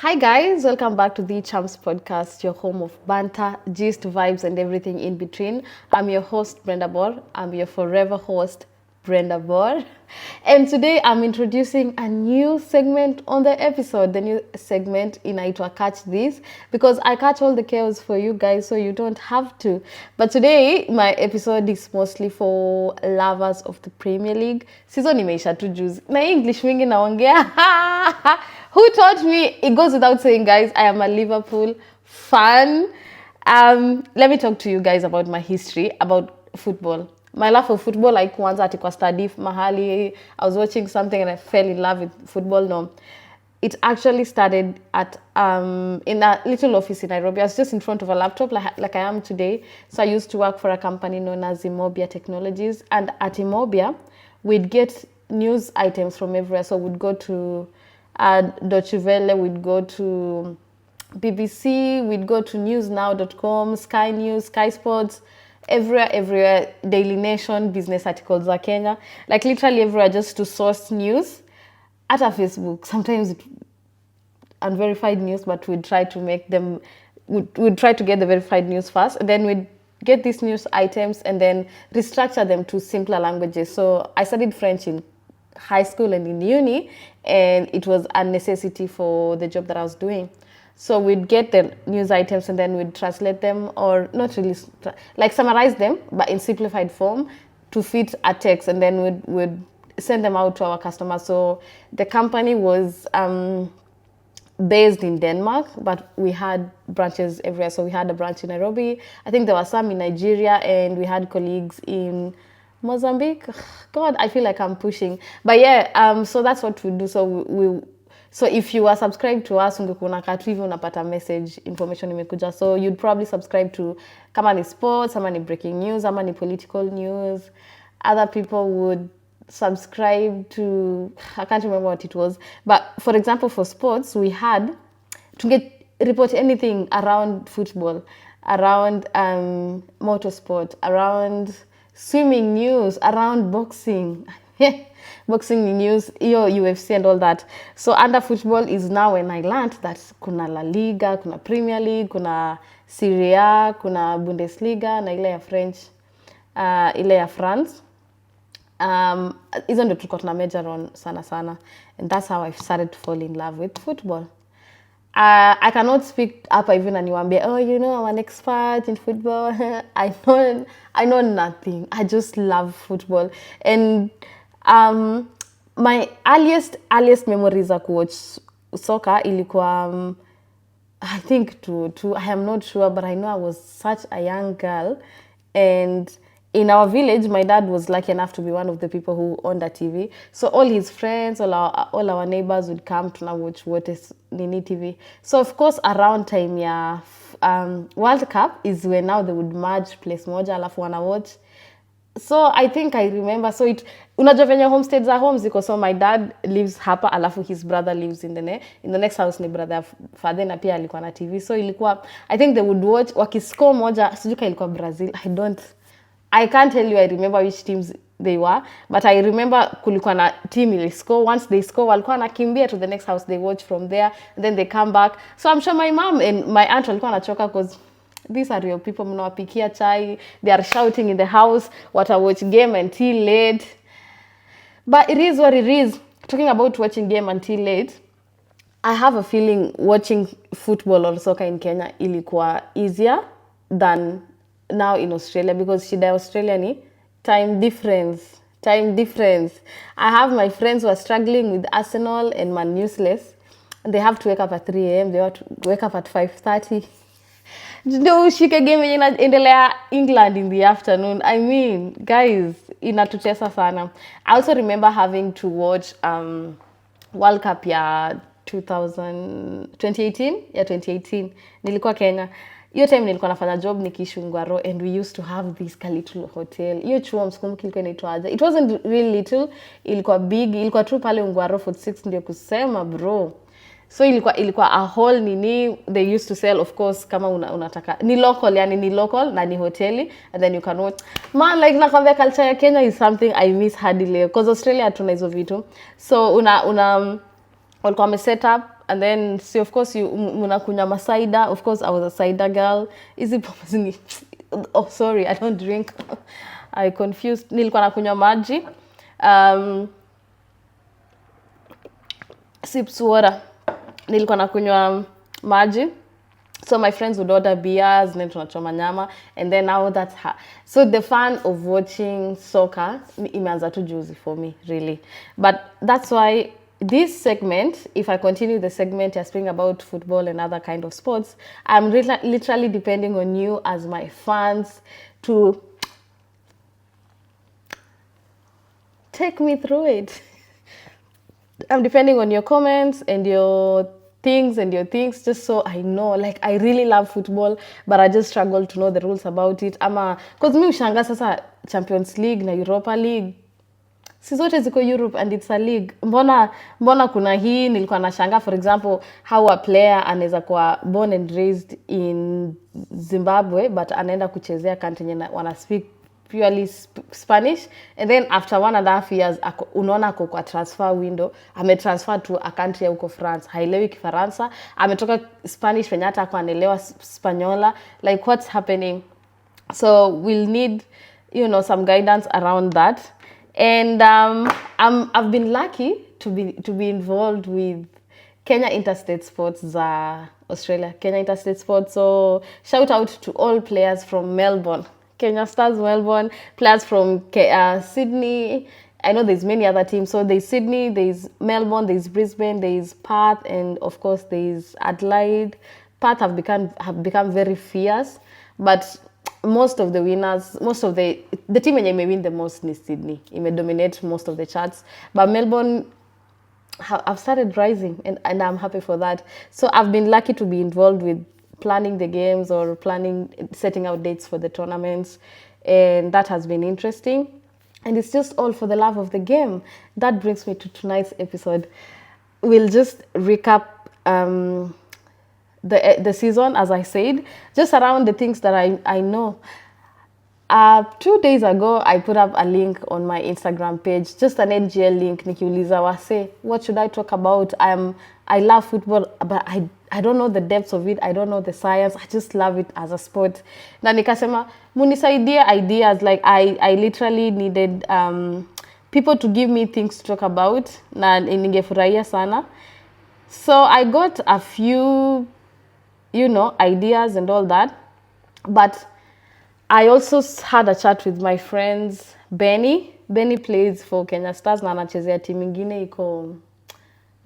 Hi guys, welcome back to the Champs Podcast, your home of banter, gist, vibes, and everything in between. I'm your host, Brenda Bor. I'm your forever host, Brenda Bor. And today I'm introducing a new segment on the episode. The new segment inaitwa Catch This, because I catch all the chaos for you guys so you don't have to. But today my episode is mostly for lovers of the Premier League. Season imeisha tu juzi. Na English mingi naongea. Who taught me? It goes without saying, guys, I am a Liverpool fan. Let me talk to you guys about my history, about football. My love for football, like once ati kwa study mahali, I was watching something and I fell in love with football. No, it actually started at in a little office in Nairobi. I was just in front of a laptop like I am today. So I used to work for a company known as Imobia Technologies. And at Imobia, we'd get news items from everywhere. So we'd go to Deutsche Welle, we'd go to BBC, we'd go to newsnow.com, Sky News, Sky Sports, everywhere, Daily Nation, business articles za Kenya, like literally everywhere, just to source news. At our Facebook, sometimes unverified news, but we'd try to make them, we'd try to get the verified news first, and then we'd get these news items and then restructure them to simpler languages. So I studied French in high school and in uni, and it was a necessity for the job that I was doing. So we'd get the news items and then we'd translate them, or not really, like summarize them, but in simplified form to fit a text, and then we'd send them out to our customers. So the company was based in Denmark, but we had branches everywhere. So we had a branch in Nairobi. I think there were some in Nigeria, and we had colleagues in Mozambique. God, I feel like I'm pushing. But yeah, so that's what we do. So if you are subscribed to us, ungekuwa unakaa tu hivi unapata message information imekuja. So you'd probably subscribe to kama ni sports, kama ni breaking news, kama ni political news. Other people would subscribe to, I can't remember what it was. But for example, for sports, we had to get report anything around football, around motorsport, around swimming news, around boxing. Boxing news, UFC and all that. So under football is now when I learned that kuna La Liga, kuna Premier League, kuna Serie A, kuna Bundesliga, na ile ya French, ile ya France. Hizo ndio tulikuwa tuna major on sana. And that's how I started to fall in love with football. I cannot speak hapa even and niwaambie, oh, you know, I'm an expert in football. I know nothing. I just love football. And my earliest memories za kuwatch soccer ilikuwa I think I am not sure, but I know I was such a young girl, and in our village my dad was lucky enough to be one of the people who owned a TV. So all his friends, all our neighbors would come to now watch what is Nini TV. So of course around time ya World Cup is when now they would merge place moja alafu wana watch. So I think I remember, so unajua venye homesteads are homes ziko, so my dad lives hapa alafu his brother lives in the next house ni brother father, na pia alikuwa na TV. So ilikuwa, I think they would watch wakiscore moja, sijuka ilikuwa Brazil, I can't tell you I remember which teams they were, but I remember kulikuwa na team ili score. Once they score, walikuwa nakimbia to the next house, they watch from there, and then they come back. So I'm sure my mom and my aunt walikuwa nachoka because these are real people, mnawapikia chai, they are shouting in the house, watch game until late. But it is what it is. Talking about watching game until late, I have a feeling watching football or soccer in Kenya ilikuwa easier than now in Australia, because shida ya Australia ni time difference. I have my friends who are struggling with Arsenal and Man Useless, and they have to wake up at 3 a.m. They have to wake up at 5:30. Ndio ushike game yenye inaendelea England in the afternoon. I mean, guys, inatutesa sana. I also remember having to watch World Cup ya 2018. Yeah, 2018. Nilikuwa Kenya. Hiyo time nilikuwa nafanya job nikiishi Ngwaro, and we used to have this little hotel. Hiyo chuo msikumbuki ilikuwa inaitwa aje. It wasn't really little, ilikuwa big, ilikuwa tu pale Ngwaro 46, ndio kusema bro. So ilikuwa a whole nini, they used to sell, of course, kama unataka ni local, yani ni local na ni hoteli, and then you can watch. Man, like nakwambia culture ya Kenya is something I miss hardly, because Australia hatuna hizo vitu. So walikuwa set up and then see, of course you munakunywa masaida. Of course I was a cider girl. Oh sorry, I don't drink. I confused. Nilikuwa nakunywa maji. Sips water. Nilikuwa nakunywa maji. So my friends would order beers, then tunachoma nyama, and then now that's her. So the fun of watching soccer imeanza tu juzi for me, really. But that's why this segment, if I continue the segment speaking about football and other kind of sports, I'm literally depending on you as my fans to take me through it. I'm depending on your comments and your things just so I know. Like, I really love football, but I just struggle to know the rules about it. Because mi ushanga sasa Champions League na Europa League, si zote ziko Europe and it's a league. Mbona kuna hii nilikuwa nashanga, for example, how a player anaweza kuwa born and raised in Zimbabwe but anaenda kuchezea country yenye wana speak purely Spanish, and then after 1.5 years unaona ako kwa transfer window ametransfer to a country huko France, haelewi Kifaransa, ametoka Spanish wenye hata kwa anaelewa Spanyola. Like, what's happening? So we'll need, some guidance around that. And I've been lucky to be involved with Kenya Interstate Sports za Australia, Kenya Interstate Sports. So shout out to all players from Melbourne, Kenya Stars Melbourne, players from Sydney. I know there's many other teams. So there's Sydney, there's Melbourne, there's Brisbane, there's Perth, and of course there's Adelaide. Perth have become very fierce, but most of the winners, the team that may win the most is Sydney. It may dominate most of the charts, but Melbourne have started rising, and I'm happy for that. So I've been lucky to be involved with planning the games or setting out dates for the tournaments, and that has been interesting. And it's just all for the love of the game. That brings me to tonight's episode. We'll just recap the season, as I said, just around the things that I know. 2 days ago, I put up a link on my Instagram page, just an NGL link. Nikiuliza wase, what should I talk about? I love football, but I don't know the depths of it. I don't know the science. I just love it as a sport. Na nikasema, munisaidie ideas. Like, I literally needed people to give me things to talk about. Na ningefurahia sana. So I got a few, ideas and all that. But I also had a chat with my friends. Benny plays for Kenya Stars na anachezea timu ingine iko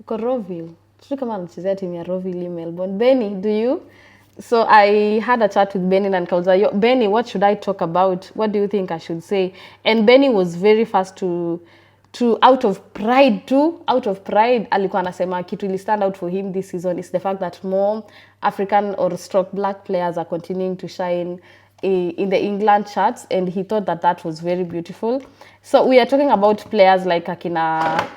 Roville. Sio kama anachezea timu ya Roville Melbourne. Benny, do you? So I had a chat with Benny and nikauza, Benny, what should I talk about? What do you think I should say? And Benny was very fast to out of pride alikuwa anasema kitu ili stand out for him this season is the fact that more African or stroke black players are continuing to shine in the England charts, and he thought that was very beautiful. So we are talking about players like akina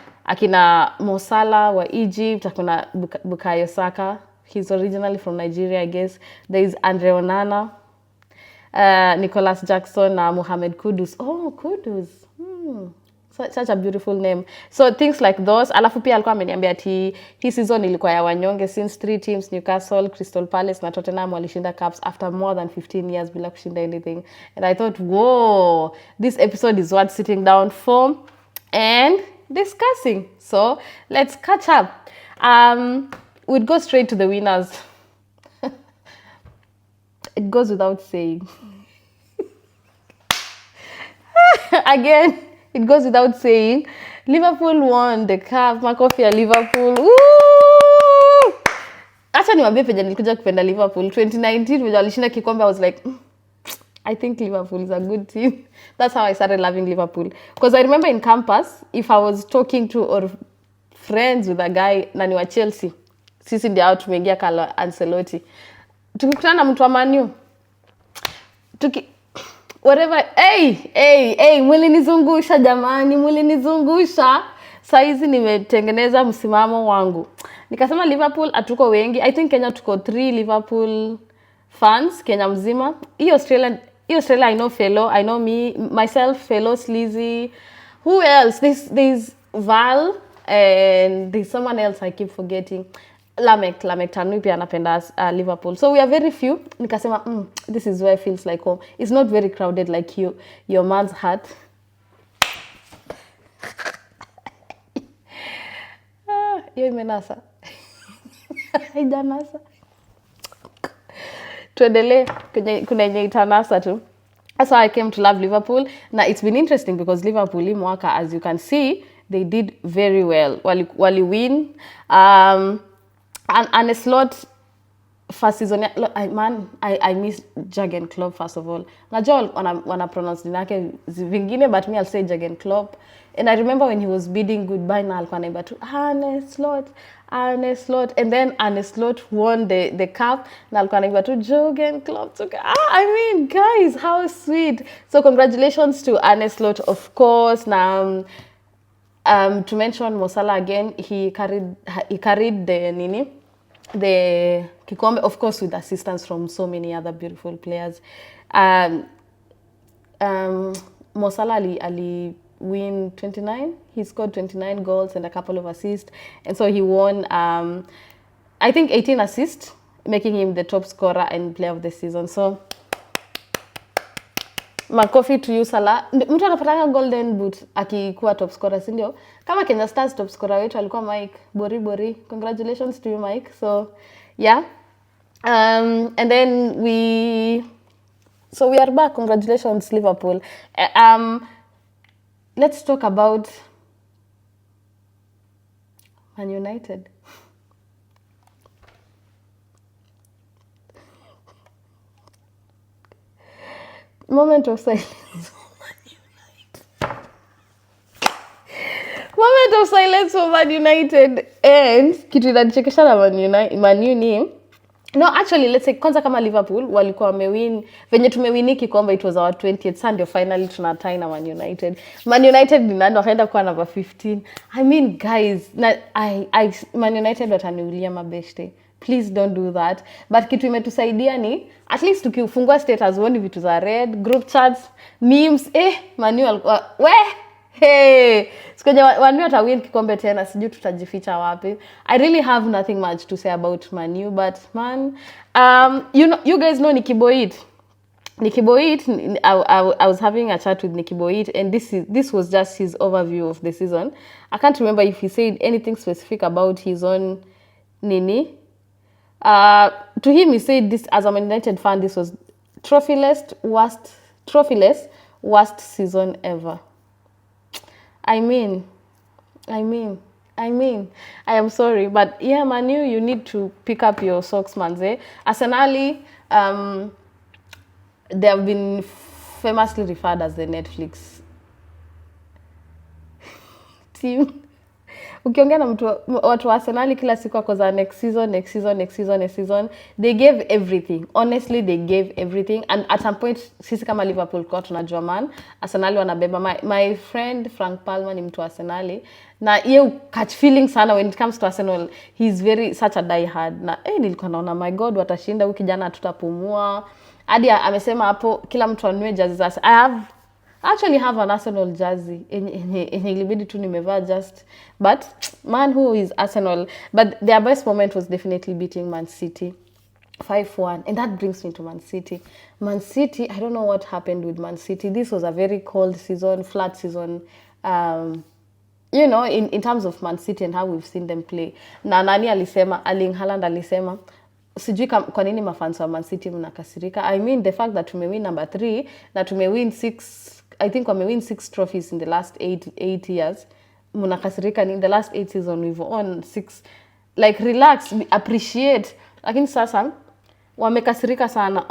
Mo Salah wa Egypt, akina Bukayo Saka, he's originally from Nigeria, I guess. There is Andre Onana, Nicholas Jackson, Mohamed Kudus. Oh, Kudus. Such a beautiful name. So things like those. Alafu pia alikuwa ameniambia ati hii season ilikuwa ya wanyonge since 3 teams, Newcastle, Crystal Palace na Tottenham walishinda cups after more than 15 years bila kushinda anything. And I thought, whoa, this episode is worth sitting down for and discussing. So let's catch up. We'd go straight to the winners. It goes without saying. Again, it goes without saying, Liverpool won the cup. Makofi ya Liverpool. Woo! Acha niwaambie penye nilikuja kupenda Liverpool 2019 when walishinda kikombe. I was like, I think Liverpool is a good team. That's how I started loving Liverpool. Because I remember in campus, if I was talking to or friends with a guy nani wa Chelsea, sisi ndio out tumeingia kala Ancelotti, tukikutana na mtu wa Man U, whatever, mlinizungusha jamani, mlinizungusha. Saizi nimetengeneza msimamo wangu. Nikasema Liverpool atuko wengi. I think Kenya tuko 3 Liverpool fans, Kenya mzima. Australia I know myself, fellow Sleazy. Who else? There's Val and there's someone else I keep forgetting. Lamek Tanui pia anapenda Liverpool. So we are very few. Nikasema, this is where it feels like home. It's not very crowded like your man's heart. Hiyo imenasa. Haijanasa. Tuendelee kuna yenye itanasa tu. That's how I came to love Liverpool. Now it's been interesting because Liverpool hii mwaka, as you can see, they did very well. Wali win. And a slot first season, I miss Jurgen Klopp first of all. Najua wana pronounce jina yake vingine, but me I'll say Jurgen Klopp. And I remember when he was bidding goodbye na alikuwa anaimba tu Arne Slot, and then Arne Slot won the cup na alikuwa anaimba tu Jurgen Klopp. I mean, guys, how sweet. So congratulations to Arne Slot, of course. Now to mention Mo Salah again, he carried the kikombe, of course, with assistance from so many other beautiful players. Mo Salah ali win 29. He scored 29 goals and a couple of assists, and so he won I think 18 assists, making him the top scorer and player of the season. So makofi to you Salah. Mtu anapatanga golden boot akikuwa top scorer, si ndio? Kama Kenya Stars top scorer wetu alikuwa Mike Bori. Congratulations to you, Mike. So yeah, and then we are back. Congratulations Liverpool. Let's talk about Man United. Moment of silence for Man United. Moment of silence for Man United. And kitu inanichekesha na Man U ni, no, actually, let's say kwanza kama Liverpool walikuwa wamewin, venye tumewini kikombe, it was our 20th Sunday, finally tunatai na Man United. Man United ni nani wakaenda kwa number 15. I mean, guys, Man United wataniulia mabeshte. Please don't do that. But kitu imetusaidia ni, at least tukifungua status woni vitu za red, group chats, memes, Manu alikuwa, hey, sikoja Manu atawin kikombe tena, sijui tutajificha wapi. I really have nothing much to say about Manu, but man, you guys know Nicky Boyd. I was having a chat with Nicky Boyd, and this was just his overview of the season. I can't remember if he said anything specific about his own nini. To him, he said this, as a Man United fan, this was trophyless worst season ever. I mean, I am sorry, but yeah, Manu, you need to pick up your socks, manze. Arsenal, they have been famously referred as the Netflix team. Ukiongea na watu wa Arsenal kila siku wako za next season, they gave everything. Honestly, they gave everything, and at some point sisi kama Liverpool kwa tunajua man Arsenal wanabeba. My friend Frank Palmer ni mtu wa Arsenal, na yeye catch feeling sana when it comes to Arsenal. He's such a die hard, na nilikuwa naona my god watashinda, huyu kijana tutapumua. Hadi amesema hapo kila mtu anunue jerseys. I actually have an Arsenal jersey. Ilibidi tu nimevaa just. But man, who is Arsenal? But their best moment was definitely beating Man City 5-1. And that brings me to Man City. Man City, I don't know what happened with Man City. This was a very cold season, flat season. You know, in terms of Man City and how we've seen them play. Na nani alisema, Erling Haaland alisema, sijui kwa nini mafans wa Man City mnakasirika. I mean, the fact that tumewin number 3, that tumewin 6, I think we win 6 trophies in the last 8 years. Munakasirika in the last 8 seasons we've won 6. Like, relax, appreciate. Lakini sasa wamekasirika sana.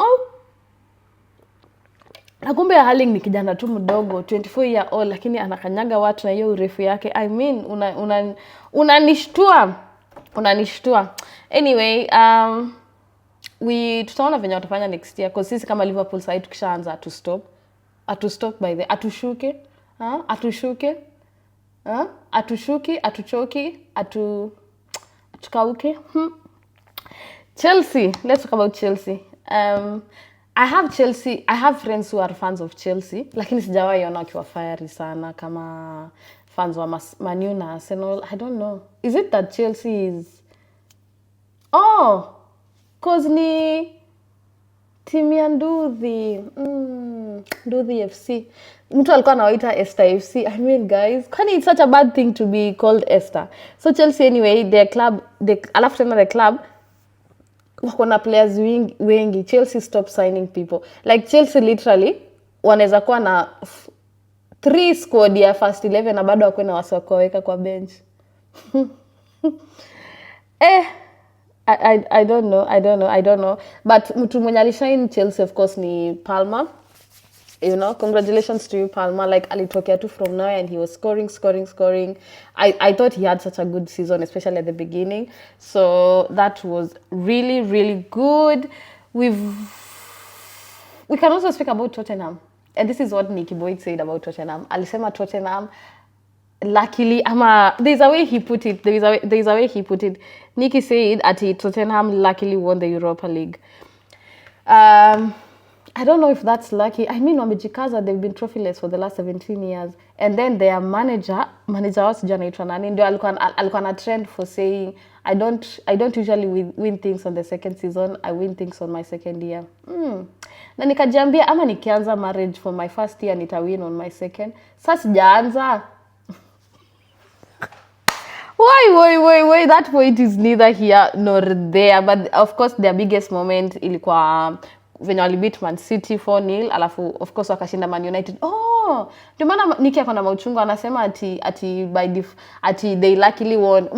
Na kumbe Erling ni kijana tu mdogo, 24 year old, lakini anakanyaga watu na hiyo urefu yake. I mean, unanishtua. Anyway, tutaona venye watafanya next year, because sisi kama Liverpool side tukishaanza atushuke, atuchoki, atukauke. Chelsea, let's talk about Chelsea. I have friends who are fans of Chelsea, lakini sijawahi ona wakiwa fiery sana kama fans wa Man U na Arsenal. I don't know. Is it that Chelsea is Oh, cause ni timu ya Nduthi. Nduthi FC. Mtu alikuwa anawaita Esther FC. I mean guys, kwani it's such a bad thing to be called Esther. So Chelsea anyway, their club, alafu tena the club wako na players wengi. Chelsea stop signing people. Like Chelsea literally wanaweza kuwa na 3 squad ya first 11 na bado wako na wasakoweka kwa bench. I don't know. But mtu mwenye alishine Chelsea of course ni Palmer. You know, congratulations to you, Palmer. Like alitokea tu from nowhere and he was scoring. I thought he had such a good season, especially at the beginning. So that was really, really good. We can also speak about Tottenham. And this is what Nicky Boyd said about Tottenham. Alisema Tottenham, luckily, there's a way he put it. Nicky said at Tottenham luckily won the Europa League. I don't know if that's lucky. I mean, wamejikaza, they've been trophyless for the last 17 years. And then their manager wao sijui anaitwa nani, ndio alikuwa na trend for saying, I don't usually win things on the second season, I win things on my second year. Na nikajiambia ama nikianza marriage for my first year nitawin on my second. Sasa sijaanza. Why? That point is neither here nor there. But of course, their biggest moment ilikuwa venye walibeat Man City 4-0, alafu of course wakashinda Man United. Oh, ndio maana Nicky akona mauchungu anasema ati they luckily won.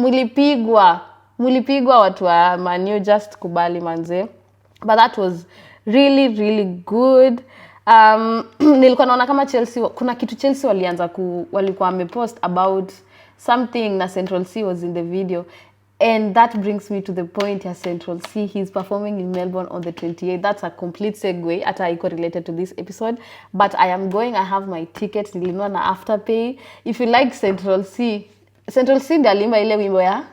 Mulipigwa watu wa Man U, just kubali manze. But that was really, really good. Nilikuwa naona kama Chelsea, kuna kitu Chelsea walikuwa wamepost about something na Central C was in the video. And that brings me to the point ya Central C. He's performing in Melbourne on the 28th. That's a complete segue. Ata iko related to this episode. But I am going. I have my ticket. Nilinunua na Afterpay. If you like Central C ndio alimba ile wimbo ya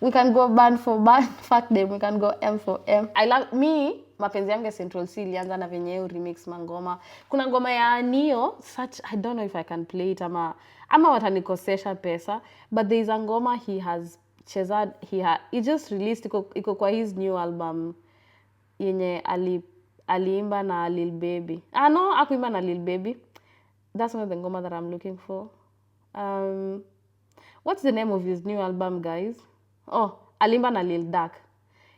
we can go band for band, fuck them, we can go M for M. I love me. Mapenzi yangu ya Central C ilianza na venye remix mangoma. Kuna ngoma ya Neo, such, I don't know if I can play it ama watanikosesha pesa, but there is a ngoma he has chezad, he just released, iko kwa his new album yenye aliimba na Lil Baby. No, akuimba na Lil Baby. That's not the ngoma that I'm looking for. What's the name of his new album, guys? Oh, alimba na Lil Durk.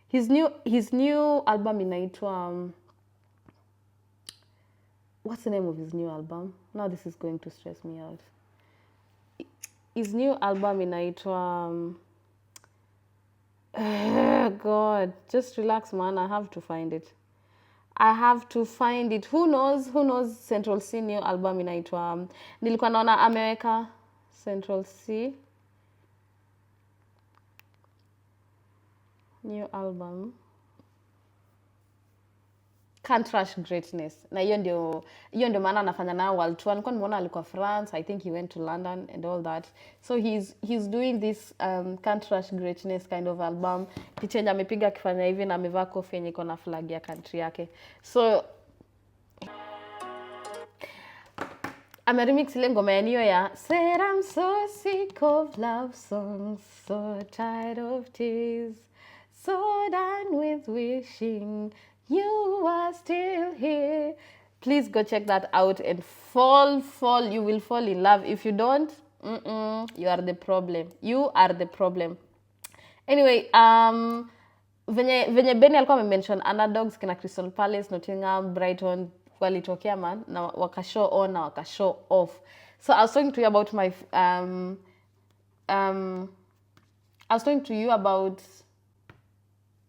His new album inaitwa what's the name of his new album? Now this is going to stress me out. His new album inaitwa God, just relax man, I have to find it. Who knows Central C new album inaitwa nilikuwa naona ameweka Central C new album Can't Rush Greatness. Na hiyo ndio maana anafanya na world tour. Nilikuwa nimeona alikuwa France, I think he went to London and all that. So he's doing this Can't Rush Greatness kind of album. Kichenja amepiga akifanya hivi na amevaa kofia yenye iko na flag ya country yake. So ameremix ile ngoma yenyewe ya Said I'm so sick of love songs, so tired of tears, so done with wishing you are still here. Please go check that out and you will fall in love. If you don't, you are the problem. Anyway, venye Benny alikuwa amemention underdogs kina Crystal Palace, Nottingham, Brighton walitokea man na wakashow on na wakashow off. So I was talking to you about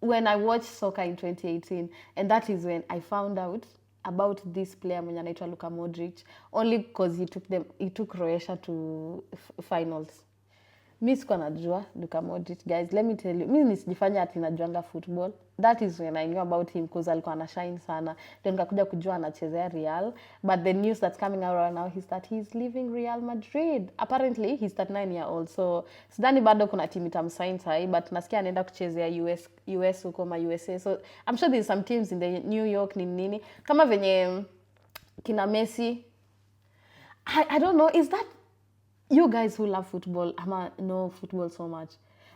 when I watched soccer in 2018, and that is when I found out about this player mwenye anaitwa Luka Modric, only because he took Croatia to finals. Mimi sikuwa najua Luka Modric, guys, let me tell you, mimi nisijifanya ati najuanga football. That is when I knew about him because alikuwa anashine sana. Then nikakuja kujua anachezea Real, but the news that's coming out right now is that he's leaving Real Madrid. Apparently he's 39 years old, so sidhani bado kuna team itamsign sahi, but nasikia anaenda kuchezea US huko ma USA. So I'm sure there's some teams in the New York nini kama venye kina Messi. I don't know, is that you guys who love football ama know football so much?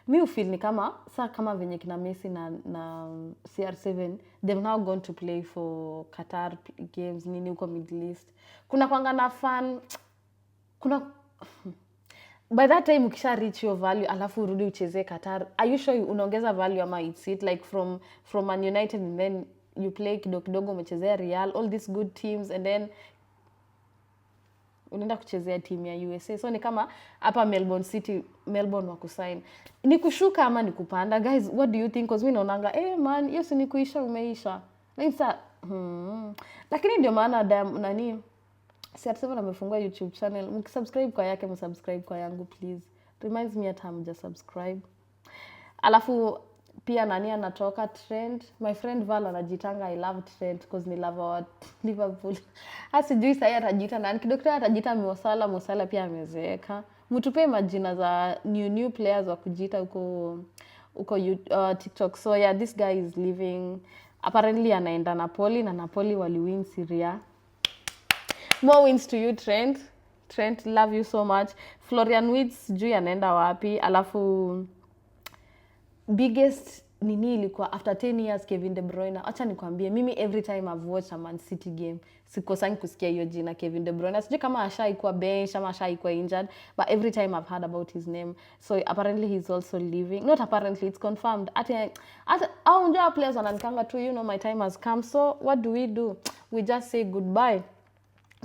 mi ufeel ni kama venye kina Messi na CR7 they've now gone to play for Qatar games nini huko Middle East. Kuna kwanga na fan, kuna by that time ukisha reach your value alafu urudi ucheze Qatar, are you sure unaongeza value ama it's it like from Man United and then you play kidogo umechezea Real, all these good teams, and then unaenda kuchezea team ya USA. So ni kama hapa Melbourne wakusign. Ni kushuka ama ni kupanda? Guys, what do you think? Cause mimi naonanga man, yes ni kuisha umeisha. Lakini ndio maana nani CR7 amefungua YouTube channel. Mkisubscribe kwa yake, msubscribe kwa yangu please. Reminds me hata hamjasubscribe. Alafu pia nani anatoka Trent. My friend Val anajitanga I love Trent because ni love wa Liverpool. Sijui sasa atajiita nani. Kidogo atajiita Mosala pia amezeeka. Mtupe majina za new players wa kujiita huko TikTok. So yeah, this guy is leaving. Apparently anaenda Napoli na Napoli waliwin Serie A. More wins to you Trent. Trent, love you so much. Florian Wirtz sijui anaenda wapi. Alafu biggest nini ilikuwa after 10 years Kevin De Bruyne. Acha nikwambie mimi every time I've watched a Man City game sikosangi kusikia hiyo jina Kevin De Bruyne. Sijui kama ashaikuwa bench ama ashaikuwa injured, but every time I've heard about his name. So apparently he's also leaving. Not apparently, it's confirmed. Au ndio players wananikanga tu, you know, my time has come. So what do? We just say goodbye.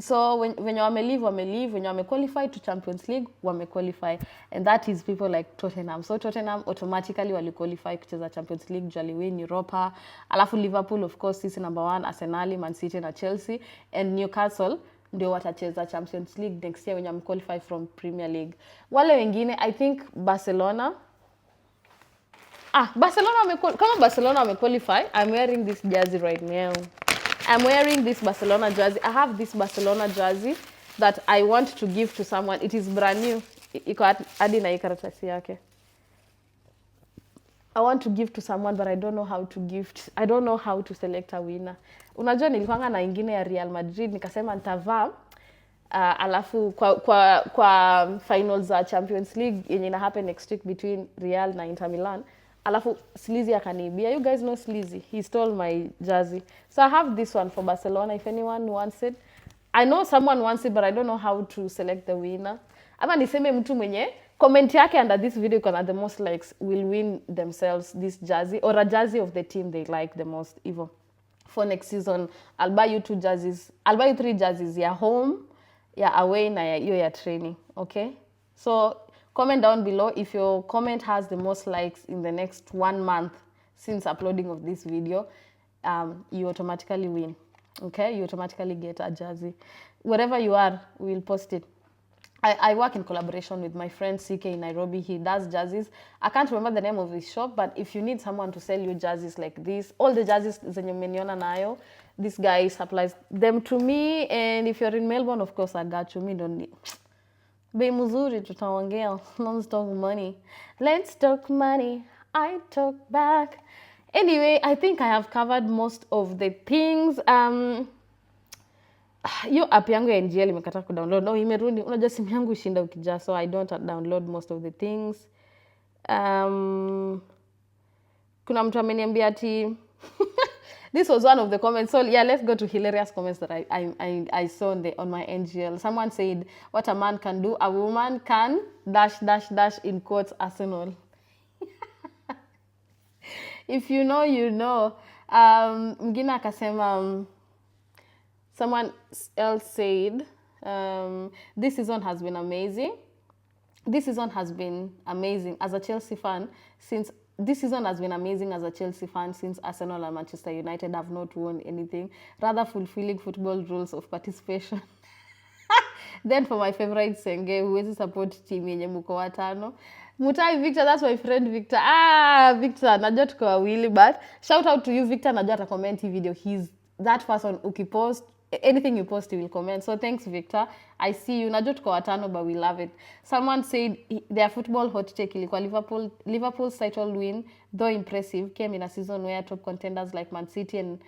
So wenye wameleave, wenye wamequalify to Champions League, wamequalify. And that is people like Tottenham. So Tottenham automatically waliqualify kucheza Champions League, jali win Europa. Alafu Liverpool, of course, sisi number 1, Arsenal, Man City na Chelsea. And Newcastle, ndio watacheza Champions League next year wenye wamequalify from Premier League. Wale wengine, I think Barcelona. Kama Barcelona wamequalify, I'm wearing this jersey right now. I'm wearing this Barcelona jersey. I have this Barcelona jersey that I want to give to someone. It is brand new. Iko hadi na karatasi yake. I want to give to someone, but I don't know how to gift. I don't know how to select a winner. Unajua nilikuanga na ingine ya Real Madrid, nikasema nitavaa alafu kwa finals za Champions League yenye ina happen next week between Real na Inter Milan. Alafu Sleazy akanibia. You guys know Sleazy. He stole my jersey. So I have this one for Barcelona if anyone wants it. I know someone wants it, but I don't know how to select the winner. Ama niseme mtu mwenye comment yake under this video kuna the most likes will win themselves this jersey or a jersey of the team they like the most. Even for next season, I'll buy you 2 jerseys. I'll buy you 3 jerseys. Ya home, ya away na ya training. Okay? So comment down below if your comment has the most likes in the next 1 month since uploading of this video. You automatically win. Okay? You automatically get a jersey. Wherever you are, we'll post it. I work in collaboration with my friend CK in Nairobi. He does jerseys. I can't remember the name of his shop, but if you need someone to sell you jerseys like this, all the jerseys zenye mmeniona nayo, this guy supplies them to me. And if you're in Melbourne, of course, I got you. Me don't need. Bei mzuri tutaongea. Let's talk money. Let's talk money. I talk back. Anyway, I think I have covered most of the things. Yo app yangu ya NGL imekata kudownload. No, imerudi. Unajua simu yangu ishinda ukijaa, so I don't download most of the things. Kuna mtu ameniambia ati this was one of the comments. So yeah, let's go to hilarious comments that I saw on my NGL. Someone said, what a man can do, a woman can -- in quotes Arsenal. If you know, you know. Mgina akasema, someone else said, this season has been amazing. This season has been amazing as a Chelsea fan since Arsenal and Manchester United have not won anything, rather fulfilling football rules of participation. Then for my favorite Senge, huwezi support team yenye mko watano. Mutai Victor, that's my friend Victor. Victor, najua tuko wawili, but shout out to you Victor, najua ata comment hii video. He's that person ukipost anything you post, he will comment. So thanks Victor. I see you. Najua tuko watano, but we love it. Someone said their football hot take ilikuwa Liverpool's title win, though impressive, came in a season where top contenders like Man City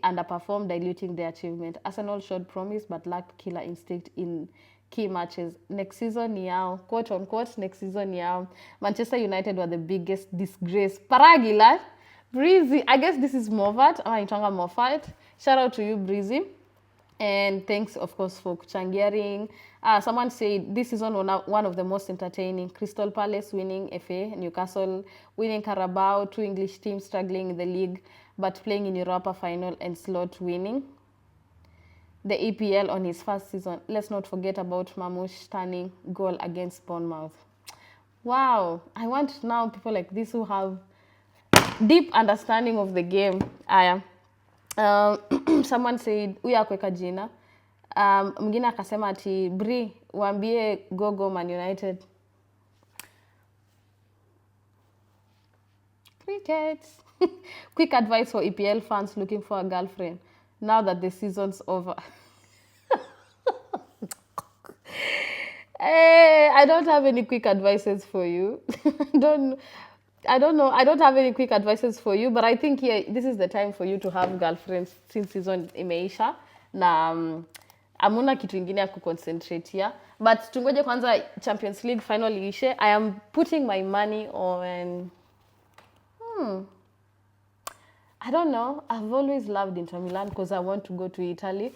underperformed, diluting their achievement. Arsenal showed promise but lacked killer instinct in key matches. Next season yao, quote unquote, next season yao. Manchester United were the biggest disgrace. Paragila, Breezy, I guess this is Movat, Moffat. Shout out to you, Breezy. And thanks, of course, for kuchangiaring. Someone said this season was one of the most entertaining. Crystal Palace winning FA, Newcastle winning Carabao, 2 English teams struggling in the league, but playing in Europa final, and Slot winning the EPL on his first season. Let's not forget about Mamouche turning goal against Bournemouth. Wow, I want now people like this who have deep understanding of the game. Someone said huyu akweka jina. Mwingine akasema ati Bri waambie go Man United. Crickets. Quick advice for EPL fans looking for a girlfriend now that the season's over. Hey, I don't have any quick advices for you. I don't know. I don't have any quick advices for you, but I think this is the time for you to have girlfriends since season imeisha. Na amuna kitu ingine ya kuconcentrate here. But tungoje kwanza Champions League final iishe. I am putting my money on... I don't know. I've always loved Inter Milan because I want to go to Italy.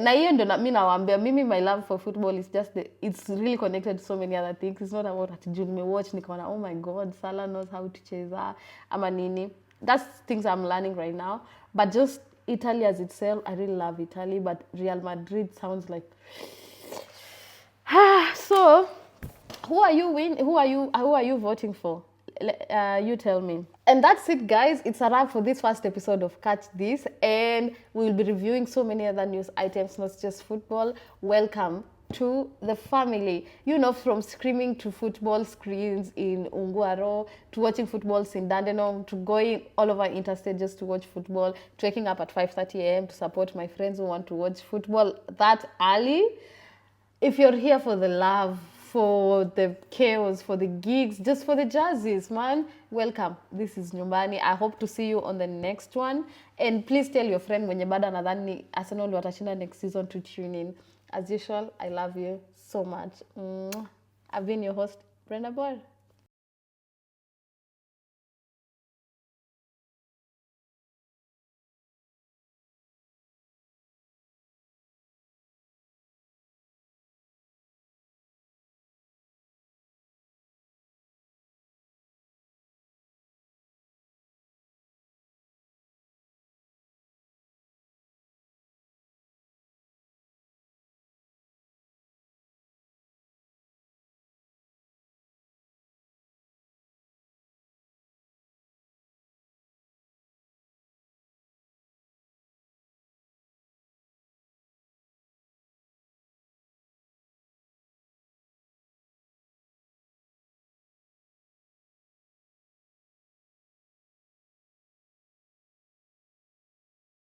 Na hiyo ndo mimi nawaambia, mimi my love for football is just it's really connected to so many other things. It's not about ati June me watch nikaona oh my god Salah knows how to cheza ama nini. That's things I'm learning right now. But just Italy as itself, I really love Italy, but Real Madrid sounds like so who are you voting for? You tell me. And that's it, guys. It's a wrap for this first episode of Catch This, and we'll be reviewing so many other news items, not just football. Welcome to the family. You know, from screaming to football screens in Ungwaro, to watching footballs in Dandenong, to going all over interstate just to watch football, to waking up at 5:30 a.m. to support my friends who want to watch football that early. If you're here for the love, for the chaos, for the gigs, just for the jazzes, man, welcome. This is Nyumbani. I hope to see you on the next one. And please tell your friend mwenye bado anadhani Arsenal watashinda next season to tune in. As usual, I love you so much. I've been your host, Brenda Boer.